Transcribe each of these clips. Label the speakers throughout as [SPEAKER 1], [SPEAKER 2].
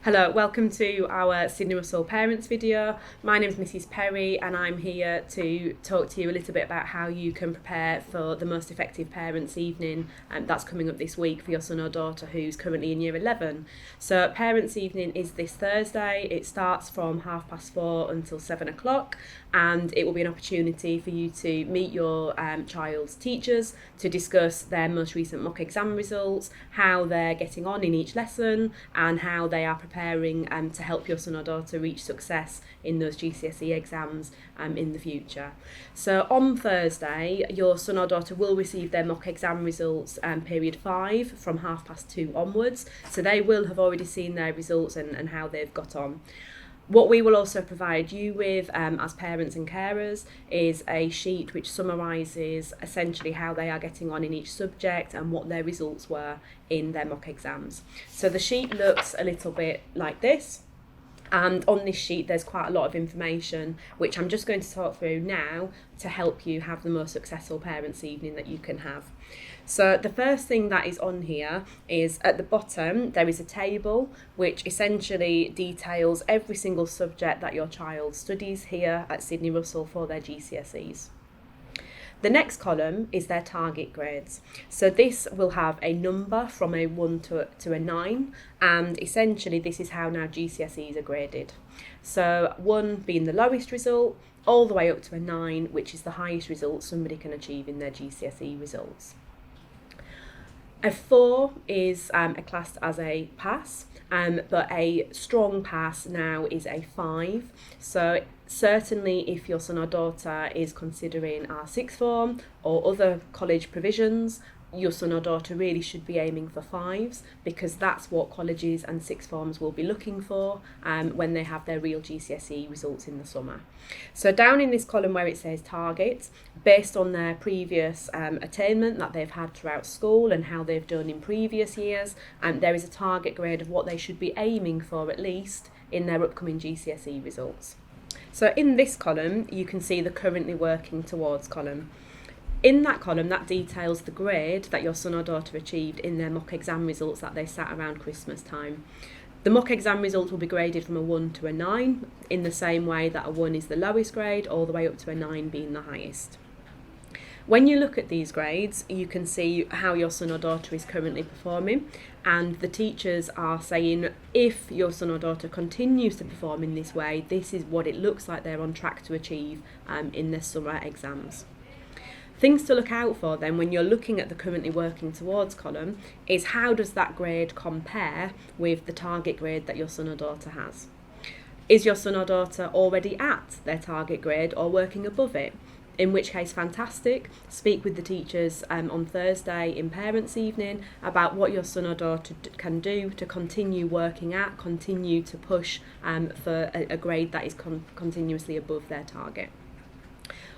[SPEAKER 1] Hello, welcome to our Sydney Russell Parents video. My name is Mrs Perry and I'm here to talk to you a little bit about how you can prepare for the most effective parents evening that's coming up this week for your son or daughter who's currently in year 11. So parents evening is this Thursday. It starts from 4:30 until 7 o'clock and it will be an opportunity for you to meet your child's teachers to discuss their most recent mock exam results, how they're getting on in each lesson and how they are preparing to help your son or daughter reach success in those GCSE exams in the future. So on Thursday, your son or daughter will receive their mock exam results period 5 from 2:30 onwards. So they will have already seen their results and how they've got on. What we will also provide you with as parents and carers is a sheet which summarises essentially how they are getting on in each subject and what their results were in their mock exams. So the sheet looks a little bit like this. And on this sheet, there's quite a lot of information, which I'm just going to talk through now to help you have the most successful parents' evening that you can have. So the first thing that is on here is at the bottom, there is a table which essentially details every single subject that your child studies here at Sydney Russell for their GCSEs. The next column is their target grades. So this will have a number from a 1 to a 9, and essentially this is how now GCSEs are graded. So 1 being the lowest result, all the way up to a 9, which is the highest result somebody can achieve in their GCSE results. A 4 is classed as a pass, but a strong pass now is a 5. So certainly if your son or daughter is considering our sixth form or other college provisions, your son or daughter really should be aiming for 5s because that's what colleges and sixth forms will be looking for when they have their real GCSE results in the summer. So down in this column where it says targets, based on their previous attainment that they've had throughout school and how they've done in previous years, there is a target grade of what they should be aiming for at least in their upcoming GCSE results. So in this column, you can see the currently working towards column. In that column, that details the grade that your son or daughter achieved in their mock exam results that they sat around Christmas time. The mock exam results will be graded from a 1 to a 9, in the same way that a 1 is the lowest grade, all the way up to a 9 being the highest. When you look at these grades, you can see how your son or daughter is currently performing, and the teachers are saying if your son or daughter continues to perform in this way, this is what it looks like they're on track to achieve in their summer exams. Things to look out for then when you're looking at the currently working towards column is how does that grade compare with the target grade that your son or daughter has? Is your son or daughter already at their target grade or working above it? In which case, fantastic. Speak with the teachers on Thursday in parents' evening about what your son or daughter can do to continue working at, continue to push for a grade that is continuously above their target.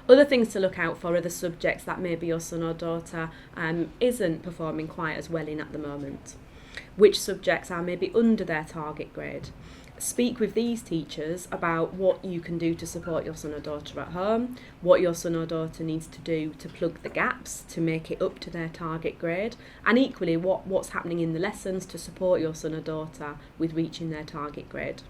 [SPEAKER 1] Other things to look out for are the subjects that maybe your son or daughter isn't performing quite as well in at the moment. Which subjects are maybe under their target grade? Speak with these teachers about what you can do to support your son or daughter at home, what your son or daughter needs to do to plug the gaps to make it up to their target grade, and equally what's happening in the lessons to support your son or daughter with reaching their target grade.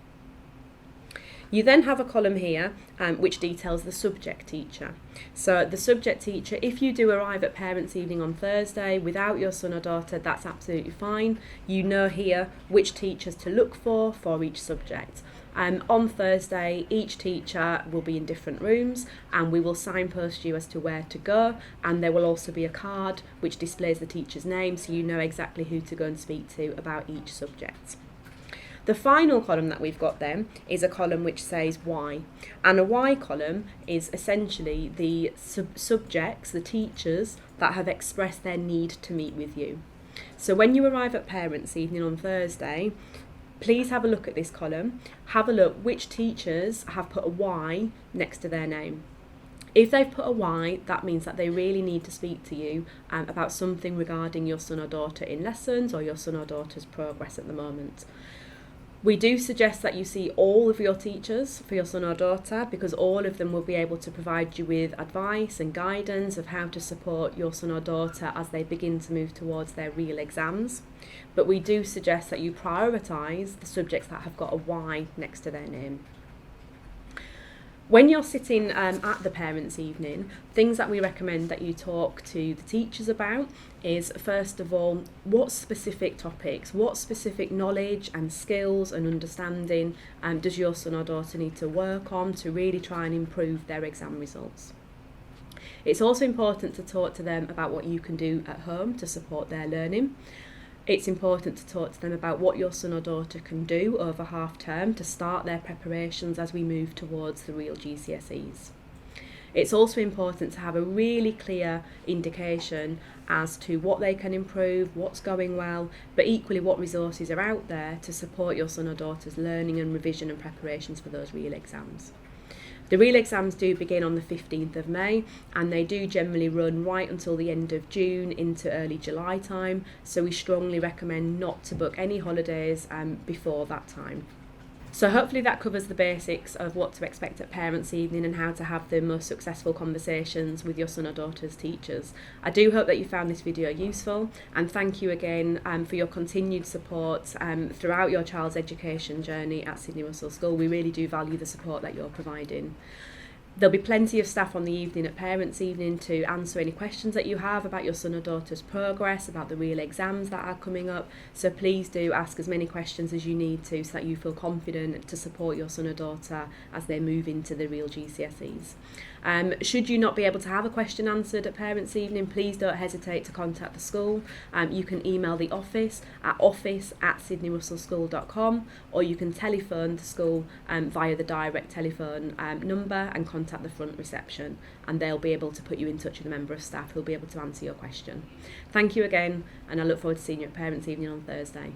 [SPEAKER 1] You then have a column here which details the subject teacher. So the subject teacher, if you do arrive at parents' evening on Thursday without your son or daughter, that's absolutely fine. You know here which teachers to look for each subject. On Thursday, each teacher will be in different rooms and we will signpost you as to where to go, and there will also be a card which displays the teacher's name so you know exactly who to go and speak to about each subject. The final column that we've got then is a column which says why, and a why column is essentially the subjects, the teachers that have expressed their need to meet with you. So when you arrive at parents' evening on Thursday, please have a look at this column, have a look which teachers have put a why next to their name. If they've put a why, that means that they really need to speak to you about something regarding your son or daughter in lessons or your son or daughter's progress at the moment. We do suggest that you see all of your teachers for your son or daughter, because all of them will be able to provide you with advice and guidance of how to support your son or daughter as they begin to move towards their real exams. But we do suggest that you prioritise the subjects that have got a Y next to their name. When you're sitting at the parents' evening, things that we recommend that you talk to the teachers about is, first of all, what specific topics, what specific knowledge and skills and understanding does your son or daughter need to work on to really try and improve their exam results. It's also important to talk to them about what you can do at home to support their learning. It's important to talk to them about what your son or daughter can do over half term to start their preparations as we move towards the real GCSEs. It's also important to have a really clear indication as to what they can improve, what's going well, but equally what resources are out there to support your son or daughter's learning and revision and preparations for those real exams. The real exams do begin on the 15th of May, and they do generally run right until the end of June into early July time, so we strongly recommend not to book any holidays before that time. So hopefully that covers the basics of what to expect at Parents' Evening and how to have the most successful conversations with your son or daughter's teachers. I do hope that you found this video useful, and thank you again for your continued support throughout your child's education journey at Sydney Russell School. We really do value the support that you're providing. There'll be plenty of staff on the evening at Parents' Evening to answer any questions that you have about your son or daughter's progress, about the real exams that are coming up. So please do ask as many questions as you need to so that you feel confident to support your son or daughter as they move into the real GCSEs. Should you not be able to have a question answered at Parents' Evening, please don't hesitate to contact the school. You can email the office at office@sydneyrussellschool.com, or you can telephone the school via the direct telephone number and contact the front reception, and they'll be able to put you in touch with a member of staff who'll be able to answer your question. Thank you again, and I look forward to seeing you at Parents' Evening on Thursday.